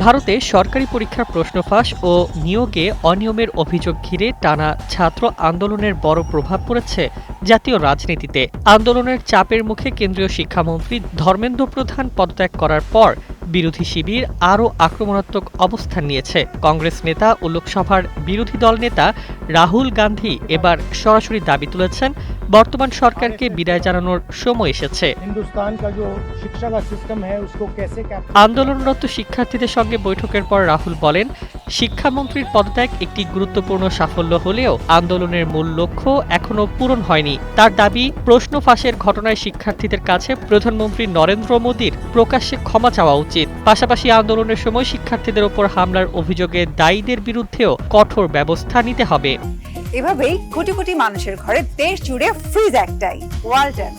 ভারতে সরকারি পরীক্ষার প্রশ্ন ফাঁস ও নিয়োগে অনিয়মের অভিযোগ ঘিরে টানা ছাত্র আন্দোলনের বড় প্রভাব পড়েছে জাতীয় রাজনীতিতে। আন্দোলনের চাপের মুখে কেন্দ্রীয় শিক্ষামন্ত্রী ধর্মেন্দ্র প্রধান পদত্যাগ করার পর বিরোধী শিবির আরও আক্রমণাত্মক অবস্থান নিয়েছে। কংগ্রেস নেতা ও লোকসভার বিরোধী দল নেতা রাহুল গান্ধী এবার সরাসরি দাবি তুলেছেন, বর্তমান সরকারকে বিদায় জানানোর সময় এসেছে। আন্দোলনরত শিক্ষার্থীদের সঙ্গে বৈঠকের পর রাহুল বলেন, শিক্ষামন্ত্রীর পদত্যাগ একটি গুরুত্বপূর্ণ সাফল্য হলেও আন্দোলনের মূল লক্ষ্য এখনো পূরণ হয়নি। তার দাবি, প্রশ্ন ফাঁসের ঘটনায় শিক্ষার্থীদের কাছে প্রধানমন্ত্রী নরেন্দ্র মোদীর প্রকাশ্যে ক্ষমা চাওয়া উচিত। পাশাপাশি আন্দোলনের সময় শিক্ষার্থীদের ওপর হামলার অভিযোগে দায়ীদের বিরুদ্ধেও কঠোর ব্যবস্থা নিতে হবে। এভাবেই কোটি কোটি মানুষের ঘরে দেশ জুড়ে ফ্রিজ একটাই, ওয়ালটন।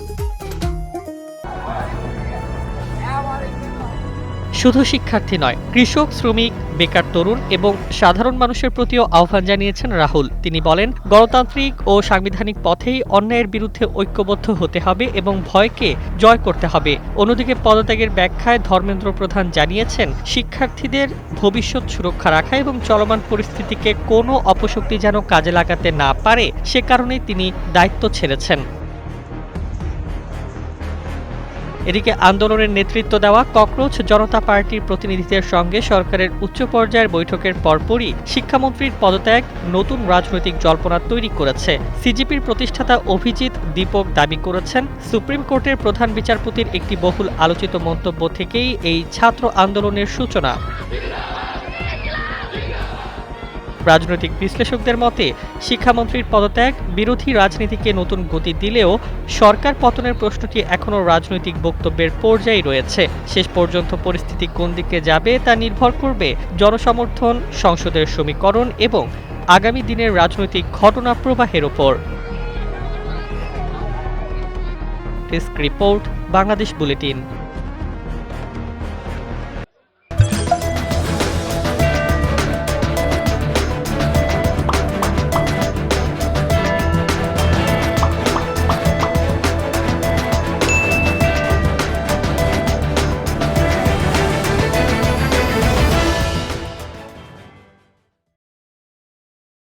শুধু শিক্ষার্থী নয়, কৃষক, শ্রমিক, বেকার তরুণ এবং সাধারণ মানুষের প্রতিও আহ্বান জানিয়েছেন রাহুল। তিনি বলেন, গণতান্ত্রিক ও সাংবিধানিক পথেই অন্যায়ের বিরুদ্ধে ঐক্যবদ্ধ হতে হবে এবং ভয়কে জয় করতে হবে। অন্যদিকে পদত্যাগের ব্যাখ্যায় ধর্মেন্দ্র প্রধান জানিয়েছেন, শিক্ষার্থীদের ভবিষ্যৎ সুরক্ষা রাখা এবং চলমান পরিস্থিতিকে কোনো অপশক্তি যেন কাজে লাগাতে না পারে, সে কারণেই তিনি দায়িত্ব ছেড়েছেন। এদিকে আন্দোলনের নেতৃত্ব দেওয়া ককরোচ জনতা পার্টির প্রতিনিধিদের সঙ্গে সরকারের উচ্চ পর্যায়ের বৈঠকের পরপরই শিক্ষামন্ত্রীর পদত্যাগ নতুন রাজনৈতিক জল্পনা তৈরি করেছে। সিজিপির প্রতিষ্ঠাতা অভিজিৎ দীপক দাবি করেছেন, সুপ্রিম কোর্টের প্রধান বিচারপতির একটি বহুল আলোচিত মন্তব্য থেকেই এই ছাত্র আন্দোলনের সূচনা। রাজনৈতিক বিশ্লেষকদের মতে, শিক্ষামন্ত্রীর পদত্যাগ বিরোধী রাজনীতিকে নতুন গতি দিলেও সরকার পতনের প্রশ্নটি এখনও রাজনৈতিক বক্তব্যের পর্যায়ে রয়েছে। শেষ পর্যন্ত পরিস্থিতি কোন দিকে যাবে তা নির্ভর করবে জনসমর্থন, সংসদের সমীকরণ এবং আগামী দিনের রাজনৈতিক ঘটনা প্রবাহের ওপর। Desk report, Bangladesh bulletin.